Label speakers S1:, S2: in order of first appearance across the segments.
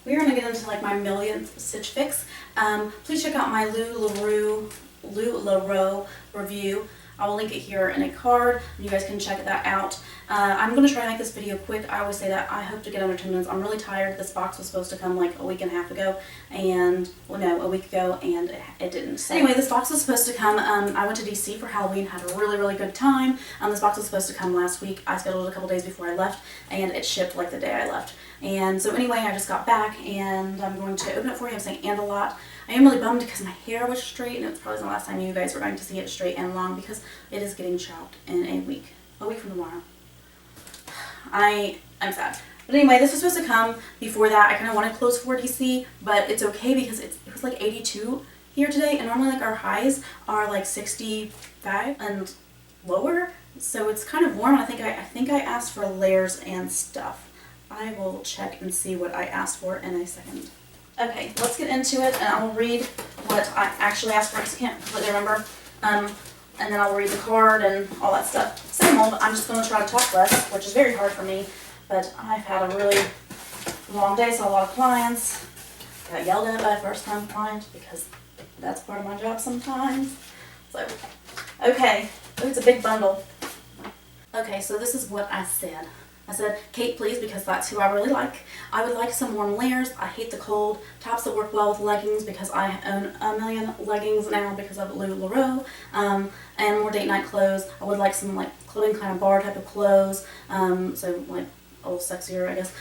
S1: we're going to get into like my millionth Stitch Fix. Please check out my Lularoe review. I will link it here in a card, and you guys can check that out. I'm going to try to make this video quick. I always say that. I hope to get under 10 minutes. I'm really tired. This box was supposed to come like a week and a half ago, and, well, no, a week ago, and it didn't. So anyway, this box was supposed to come. I went to DC for Halloween, had a really, really good time. This box was supposed to come last week. I scheduled it a couple days before I left, and it shipped like the day I left. And so anyway, I just got back, and I'm going to open it for you. I'm saying and a lot. I am really bummed because my hair was straight, and it's probably the last time you guys were going to see it straight and long because it is getting chopped in a week from tomorrow. I'm sad. But anyway, this was supposed to come before that. I kind of wanted clothes for DC, but it's okay because it was like 82 here today, and normally like our highs are like 65 and lower, so it's kind of warm. I think I asked for layers and stuff. I will check and see what I asked for in a second. Okay, let's get into it, and I will read what I actually asked for because I can't completely remember. And then I'll read the card and all that stuff. Same old, I'm just going to try to talk less, which is very hard for me, but I've had a really long day, so a lot of clients. Got yelled at by a first-time client because that's part of my job sometimes. So, okay, oh, it's a big bundle. Okay, so this is what I said. I said, Kate, please, because that's who I really like. I would like some warm layers. I hate the cold. Tops that work well with leggings because I own a million leggings now because of Lularoe. And more date night clothes. I would like some like clothing kind of bar type of clothes. So like a little sexier, I guess.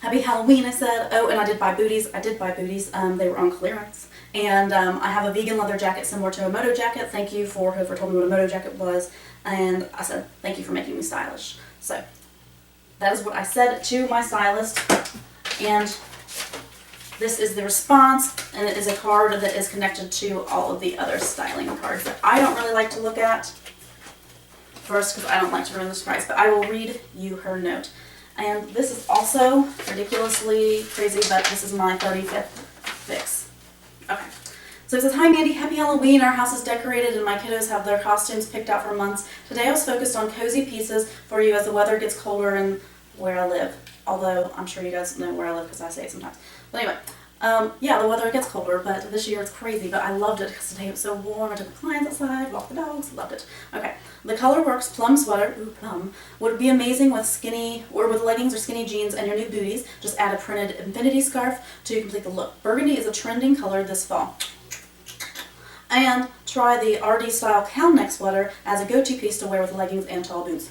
S1: Happy Halloween, I said. Oh, and I did buy booties. They were on clearance. And I have a vegan leather jacket similar to a moto jacket. Thank you for whoever told me what a moto jacket was. And I said, thank you for making me stylish. So that is what I said to my stylist, and this is the response, and it is a card that is connected to all of the other styling cards that I don't really like to look at first because I don't like to ruin the surprise, but I will read you her note. And this is also ridiculously crazy, but this is my 35th fix. Okay. So it says, hi Mandy, happy Halloween. Our house is decorated and my kiddos have their costumes picked out for months. Today I was focused on cozy pieces for you as the weather gets colder and where I live. Although I'm sure you guys know where I live because I say it sometimes. But anyway, yeah, the weather gets colder, but this year it's crazy. But I loved it because today it was so warm. I took the clients outside, walked the dogs, loved it. Okay, the Color Works plum sweater, ooh, plum, would be amazing with skinny or with leggings or skinny jeans and your new booties. Just add a printed infinity scarf to complete the look. Burgundy is a trending color this fall. And try the RD style cow neck sweater as a go-to piece to wear with leggings and tall boots.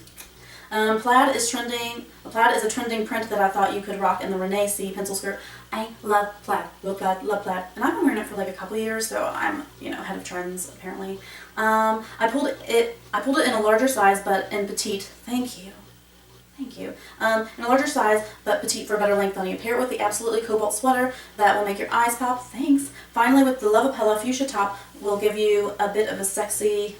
S1: Plaid is trending. Plaid is a trending print that I thought you could rock in the Renee C pencil skirt. I love plaid. Love plaid. Love plaid. And I've been wearing it for like a couple years, so I'm ahead of trends apparently. I pulled it in a larger size, but in petite. Thank you. Thank you. In a larger size, but petite for a better length on you. Pair it with the absolutely cobalt sweater that will make your eyes pop. Thanks. Finally, with the Lavapella fuchsia top, will give you a bit of sexy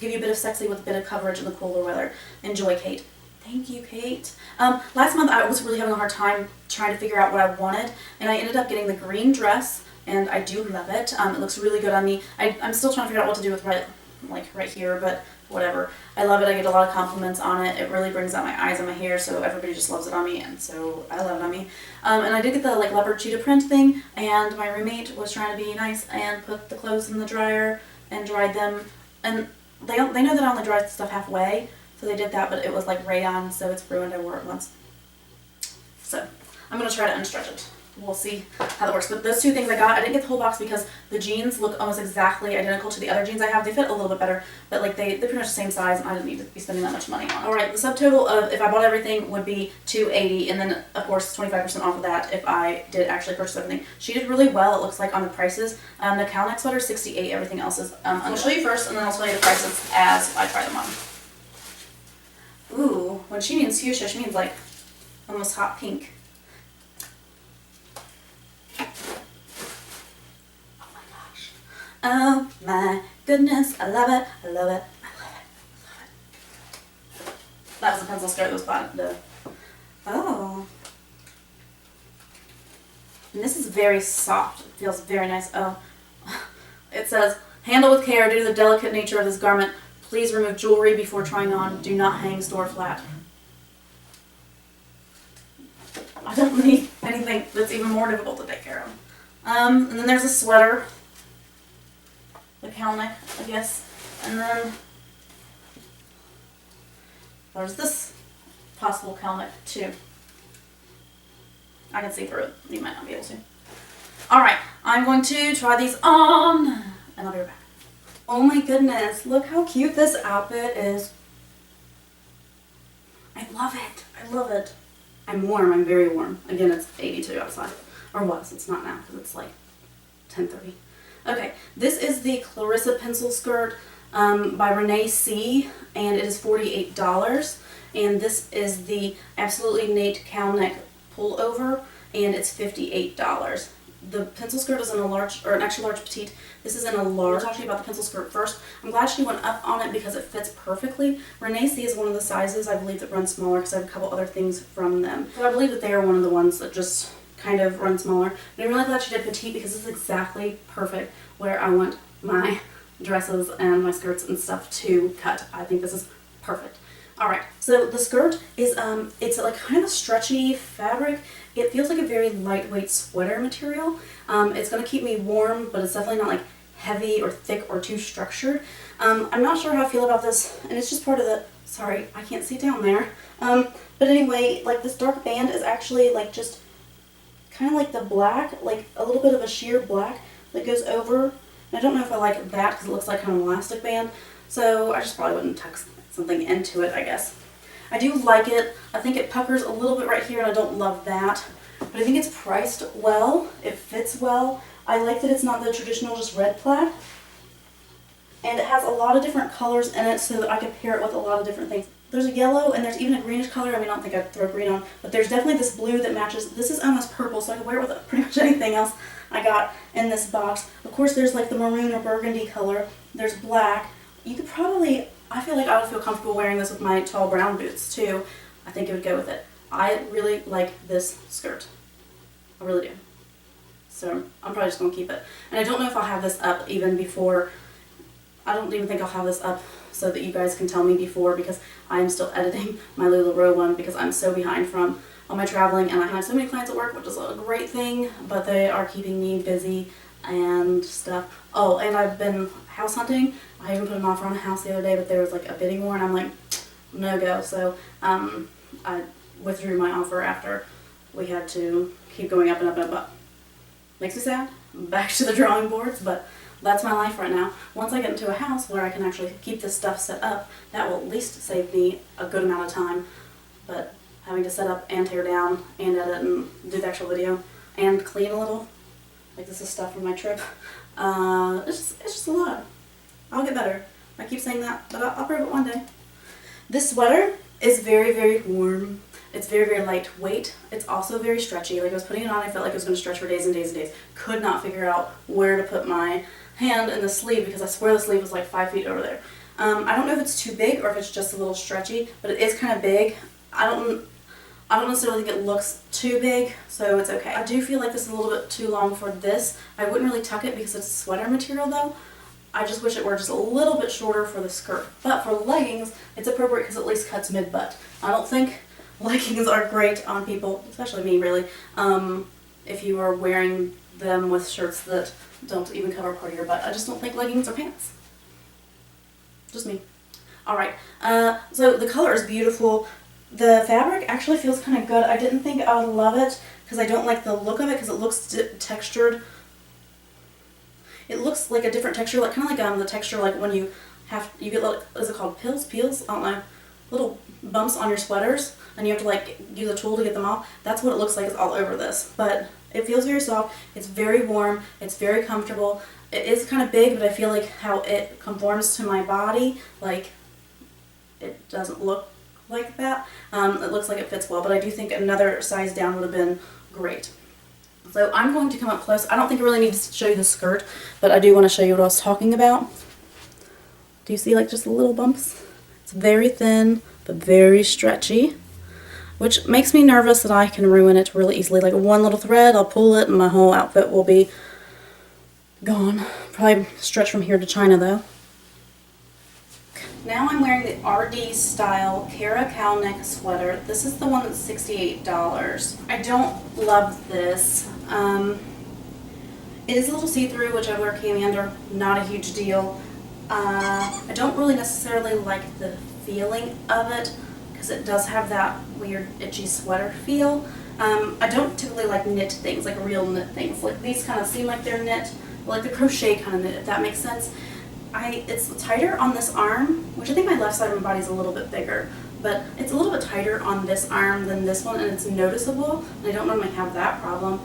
S1: with a bit of coverage in the cooler weather. Enjoy, Kate. Thank you, Kate. Last month I was really having a hard time trying to figure out what I wanted, and I ended up getting the green dress, and I do love it. It looks really good on me. I'm still trying to figure out what to do with right here, but whatever. I love it. I get a lot of compliments on it. It really brings out my eyes and my hair, so everybody just loves it on me, and so I love it on me. And I did get the like leopard cheetah print thing, and my roommate was trying to be nice and put the clothes in the dryer and dried them, and they know that I only dry stuff halfway, so they did that, but it was like rayon, so it's ruined. I wore it once. So I'm going to try to unstretch it. We'll see how that works. But those two things I got, I didn't get the whole box because the jeans look almost exactly identical to the other jeans I have. They fit a little bit better, but like they pretty much the same size, and I didn't need to be spending that much money on it. Alright, the subtotal of if I bought everything would be $280, and then of course 25% off of that if I did actually purchase everything. She did really well, it looks like, on the prices. The cow neck sweater is $68, everything else is I'll show you first, and then I'll tell you the prices as I try them on. Ooh, when she means fuchsia, she means like almost hot pink. Oh my goodness, I love it, I love it, I love it, I love it. That was a pencil skirt that was bought. Oh. And this is very soft. It feels very nice. Oh. It says, handle with care due to the delicate nature of this garment. Please remove jewelry before trying on. Do not hang store flat. I don't need anything that's even even more difficult to take care of. And then there's a sweater, the cowl neck, I guess, and then there's this possible cowl neck too. I can see through it. You might not be able to. Alright, I'm going to try these on, and I'll be right back. Oh my goodness, look how cute this outfit is. I love it. I love it. I'm warm. I'm very warm. Again, it's 82 outside. Or was. It's not now because it's like 10:30. Okay, this is the Clarissa pencil skirt by Renee C. And it is $48. And this is the Absolutely Nate cowl neck pullover, and it's $58. The pencil skirt is in a large, or an extra large petite. This is in a large. I'll talk to you about the pencil skirt first. I'm glad she went up on it because it fits perfectly. Renee C is one of the sizes I believe that run smaller because I have a couple other things from them. So I believe that they are one of the ones that just kind of run smaller. But I'm really glad she did petite because this is exactly perfect where I want my dresses and my skirts and stuff to cut. I think this is perfect. Alright, so the skirt is, it's like kind of a stretchy fabric. It feels like a very lightweight sweater material. It's going to keep me warm, but it's definitely not like heavy or thick or too structured. I'm not sure how I feel about this, and it's just part of the, sorry, I can't see down there. But anyway, like this dark band is actually like just kind of like the black, like a little bit of a sheer black that goes over. And I don't know if I like that because it looks like kind of an elastic band, so I just probably wouldn't tuck something into it, I guess. I do like it. I think it puckers a little bit right here, and I don't love that. But I think it's priced well. It fits well. I like that it's not the traditional just red plaid. And it has a lot of different colors in it so that I can pair it with a lot of different things. There's a yellow, and there's even a greenish color. I mean, I don't think I'd throw green on, but there's definitely this blue that matches. This is almost purple, so I can wear it with pretty much anything else I got in this box. Of course, there's like the maroon or burgundy color. There's black. You could probably, I feel like I would feel comfortable wearing this with my tall brown boots too. I think it would go with it. I really like this skirt. I really do. So I'm probably just going to keep it. And I don't know if I'll have this up even before, I don't even think I'll have this up so that you guys can tell me before, because I'm still editing my Lularoe one because I'm so behind from all my traveling, and I have so many clients at work, which is a great thing, but they are keeping me busy and stuff. Oh, and I've been house hunting. I even put an offer on a house the other day, but there was like a bidding war, and I'm like, no go. So I withdrew my offer after we had to keep going up and up and up. Makes me sad. Back to the drawing boards, but that's my life right now. Once I get into a house where I can actually keep this stuff set up, that will at least save me a good amount of time. But having to set up and tear down and edit and do the actual video and clean a little, like this is stuff from my trip, it's just a lot. I'll get better. I keep saying that, but I'll prove it one day. This sweater is very, very warm. It's very, very lightweight. It's also very stretchy. Like I was putting it on, I felt like it was going to stretch for days and days and days. Could not figure out where to put my hand in the sleeve because I swear the sleeve was like 5 feet over there. I don't know if it's too big or if it's just a little stretchy, but it is kind of big. I don't necessarily think it looks too big, so it's okay. I do feel like this is a little bit too long for this. I wouldn't really tuck it because it's sweater material though. I just wish it were just a little bit shorter for the skirt. But for leggings, it's appropriate because it at least cuts mid-butt. I don't think leggings are great on people, especially me really, if you are wearing them with shirts that don't even cover part of your butt. I just don't think leggings are pants. Just me. Alright, so the color is beautiful. The fabric actually feels kind of good. I didn't think I would love it because I don't like the look of it because it looks textured. It looks like a different texture, like kind of like the texture like when you get little, is it called peels? I don't know. Little bumps on your sweaters and you have to like use a tool to get them off. That's what it looks like. It's all over this, but it feels very soft. It's very warm. It's very comfortable. It is kind of big, but I feel like how it conforms to my body, like it doesn't look like that. It looks like it fits well, but I do think another size down would have been great. So I'm going to come up close. I don't think I really need to show you the skirt, but I do want to show you what I was talking about. Do you see like just little bumps? It's very thin, but very stretchy, which makes me nervous that I can ruin it really easily. Like one little thread, I'll pull it and my whole outfit will be gone. Probably stretch from here to China though. Now I'm wearing the RD style Cara cow neck sweater. This is the one that's $68. I don't love this. It is a little see-through, which I wear cami under, not a huge deal. I don't really necessarily like the feeling of it because it does have that weird itchy sweater feel. I don't typically like knit things, like real knit things. Like these kind of seem like they're knit, like the crochet kind of knit, if that makes sense. It's tighter on this arm, which I think my left side of my body is a little bit bigger, but it's a little bit tighter on this arm than this one, and it's noticeable, and I don't normally have that problem.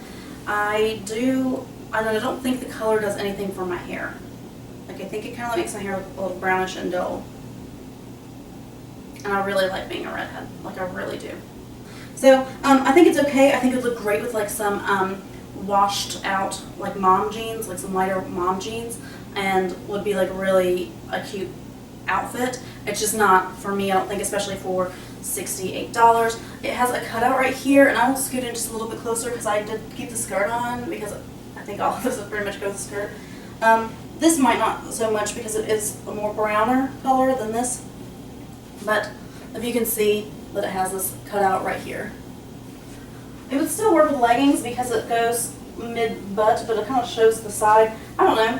S1: I don't think the color does anything for my hair. Like, I think it kind of makes my hair look a little brownish and dull. And I really like being a redhead, like I really do. So, I think it's okay. I think it would look great with like some washed out like mom jeans, like some lighter mom jeans, and would be like really a cute outfit. It's just not for me, I don't think, especially for $68. It has a cutout right here, and I will scoot in just a little bit closer because I did keep the skirt on, because I think all of this will pretty much go with the skirt. This might not so much because it is a more browner color than this, but if you can see that it has this cutout right here. It would still work with leggings because it goes mid-butt, but it kind of shows the side. I don't know.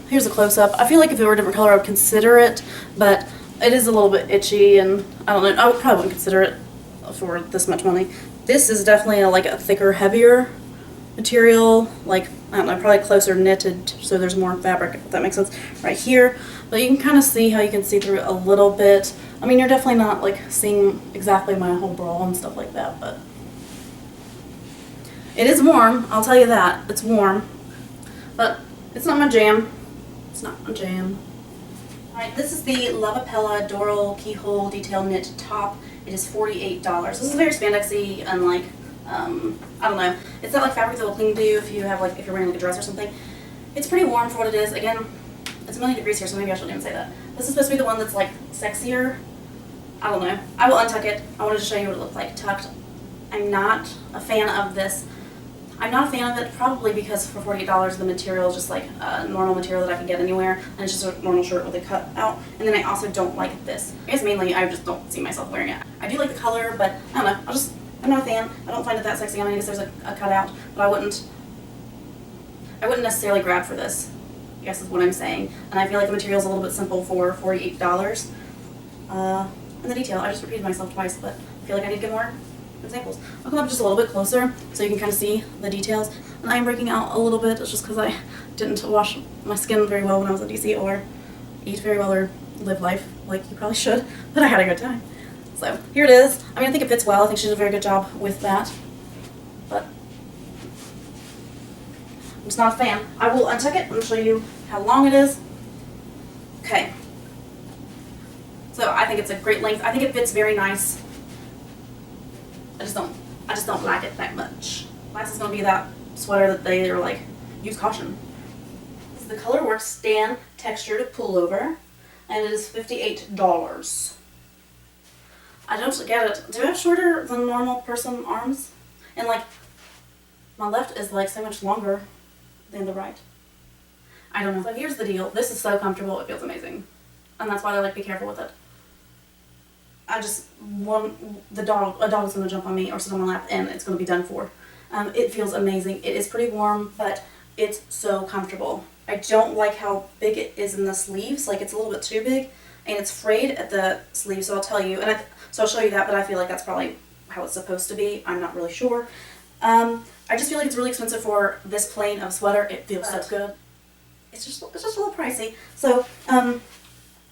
S1: Here's a close-up. I feel like if it were a different color, I would consider it, but it is a little bit itchy, and I don't know. I probably wouldn't consider it for this much money. This is definitely like a thicker, heavier material, like, I don't know, probably closer knitted, so there's more fabric, if that makes sense, right here. But you can kind of see how you can see through it a little bit. I mean, you're definitely not like seeing exactly my whole bra and stuff like that, but it is warm, I'll tell you that. It's warm, but it's not my jam. It's not my jam. Alright, this is the Lavapella Doral Keyhole Detail Knit Top. It is $48. This is very spandexy and like, I don't know. It's not like fabric that will cling to you if you're wearing like a dress or something. It's pretty warm for what it is. Again, it's a million degrees here, so maybe I shouldn't even say that. This is supposed to be the one that's like sexier. I don't know. I will untuck it. I wanted to show you what it looked like tucked. I'm not a fan of this. I'm not a fan of it probably because for $48 the material is just like a normal material that I can get anywhere, and it's just a normal shirt with a cut out. And then I also don't like this. I guess mainly I just don't see myself wearing it. I do like the color, but I don't know. I'm not a fan. I don't find it that sexy. I mean, I guess there's a cutout, but I wouldn't necessarily grab for this, I guess is what I'm saying. And I feel like the material is a little bit simple for $48. And the detail, I just repeated myself twice, but I feel like I need to get more examples. I'll come up just a little bit closer so you can kind of see the details. And I am breaking out a little bit. It's just because I didn't wash my skin very well when I was in DC, or eat very well, or live life like you probably should, but I had a good time. So here it is. I mean, I think it fits well. I think she did a very good job with that, but I'm just not a fan. I will untuck it and show you how long it is. Okay. So I think it's a great length. I think it fits very nice. I just don't like it that much. This is going to be that sweater that they are like, use caution. This is the Colorworks Stan textured pullover, and it is $58. I don't get it. Do I have shorter than normal person arms? And like, my left is like so much longer than the right. I don't know. So here's the deal. This is so comfortable, it feels amazing. And that's why I like be careful with it. I just want a dog is going to jump on me or sit on my lap and it's going to be done for. It feels amazing. It is pretty warm, but it's so comfortable. I don't like how big it is in the sleeves. Like, it's a little bit too big, and it's frayed at the sleeves, so I'll tell you. And so I'll show you that, but I feel like that's probably how it's supposed to be. I'm not really sure. I just feel like it's really expensive for this plain of sweater. It feels so good. It's just a little pricey. So,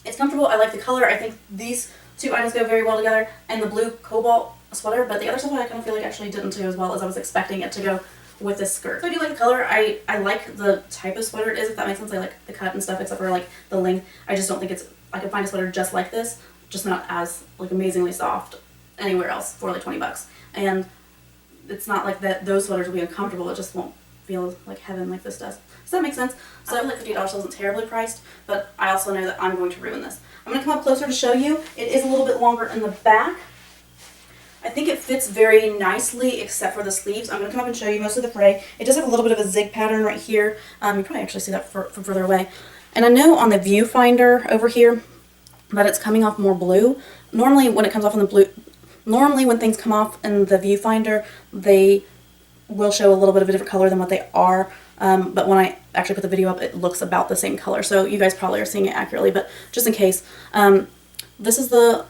S1: it's comfortable. I like the color. I think these two items go very well together, and the blue cobalt sweater, but the other stuff I kind of feel like actually didn't do as well as I was expecting it to go with this skirt. So I do like the color. I like the type of sweater it is, if that makes sense. I like the cut and stuff, except for like the length. I just don't think I could find a sweater just like this, just not as like amazingly soft anywhere else for like 20 bucks. And it's not like that those sweaters will be uncomfortable, it just won't feel like heaven like this does. Does that make sense? So I feel like $50 wasn't terribly priced, but I also know that I'm going to ruin this. I'm going to come up closer to show you. It is a little bit longer in the back. I think it fits very nicely except for the sleeves. I'm going to come up and show you most of the fray. It does have a little bit of a zig pattern right here. You probably actually see that from further away. And I know on the viewfinder over here, that it's coming off more blue. Normally when it comes off in the blue, normally when things come off in the viewfinder, they will show a little bit of a different color than what they are. But when I actually put the video up, it looks about the same color. So you guys probably are seeing it accurately, but just in case, this is what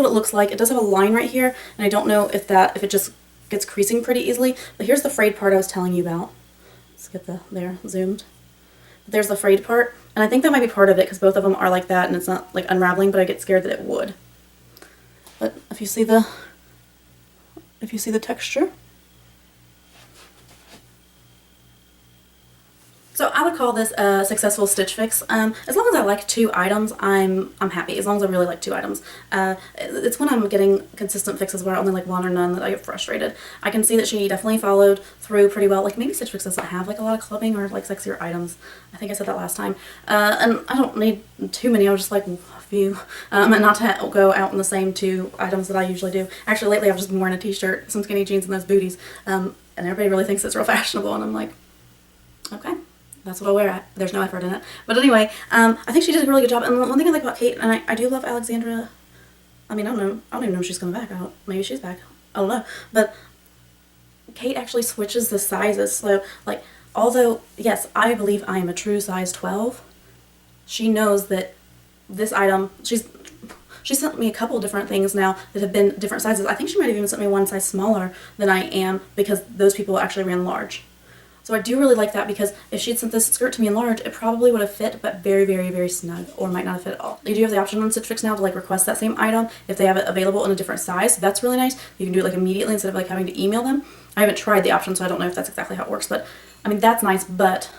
S1: it looks like. It does have a line right here, and I don't know if it just gets creasing pretty easily, but here's the frayed part I was telling you about. Let's get there zoomed. There's the frayed part, and I think that might be part of it because both of them are like that and it's not like unraveling, but I get scared that it would. But if you see the texture. So I would call this a successful Stitch Fix. As long as I like 2 items, I'm happy. As long as I really like 2 items. It's when I'm getting consistent fixes where I only like 1 or none that I get frustrated. I can see that she definitely followed through pretty well. Like maybe Stitch Fix doesn't have like a lot of clubbing or like sexier items. I think I said that last time. And I don't need too many. I was just like a few. And not to go out in the same 2 items that I usually do. Actually lately I've just been wearing a t-shirt, some skinny jeans, and those booties. And everybody really thinks it's real fashionable, and I'm like, okay. That's what I'll wear. There's no effort in it. But anyway, I think she did a really good job. And one thing I like about Kate, and I do love Alexandra. I mean, I don't even know if she's coming back. Maybe she's back. I don't know. But Kate actually switches the sizes. So, like, although, yes, I believe I am a true size 12, she knows that this item, she sent me a couple different things now that have been different sizes. I think she might have even sent me one size smaller than I am because those people actually ran large. So I do really like that because if she'd sent this skirt to me in large, it probably would have fit, but very, very, very snug, or might not have fit at all. You do have the option on Stitch Fix now to like request that same item if they have it available in a different size. So that's really nice. You can do it like immediately instead of like having to email them. I haven't tried the option, so I don't know if that's exactly how it works, but I mean, that's nice, but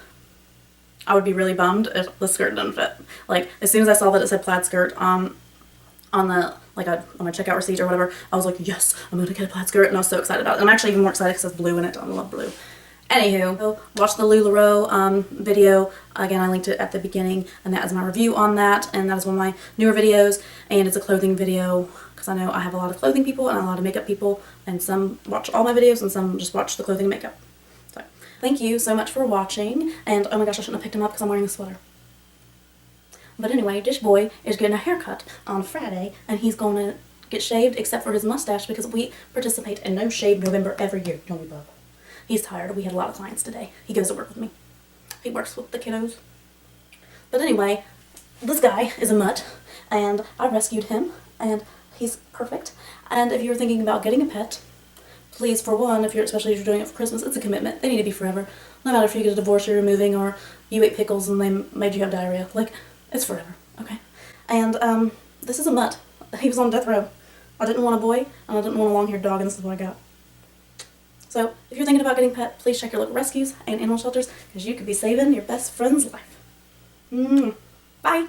S1: I would be really bummed if the skirt didn't fit. Like, as soon as I saw that it said plaid skirt on the on my checkout receipt or whatever, I was like, yes, I'm gonna get a plaid skirt, and I was so excited about it. And I'm actually even more excited because it's blue in it. I love blue. Anywho, so watch the Lularoe video. Again, I linked it at the beginning, and that is my review on that, and that is one of my newer videos, and it's a clothing video because I know I have a lot of clothing people and a lot of makeup people, and some watch all my videos and some just watch the clothing and makeup. So, thank you so much for watching, and oh my gosh, I shouldn't have picked him up because I'm wearing a sweater. But anyway, this boy is getting a haircut on Friday, and he's going to get shaved except for his mustache because we participate in No Shave November every year, don't we, Bub? He's tired. We had a lot of clients today. He goes to work with me. He works with the kiddos. But anyway, this guy is a mutt, and I rescued him, and he's perfect. And if you're thinking about getting a pet, please, for one, especially if you're doing it for Christmas, it's a commitment. They need to be forever. No matter if you get a divorce or you're moving, or you ate pickles and they made you have diarrhea. Like, it's forever, okay? And this is a mutt. He was on death row. I didn't want a boy, and I didn't want a long-haired dog, and this is what I got. So, if you're thinking about getting a pet, please check your local rescues and animal shelters, because you could be saving your best friend's life. Bye!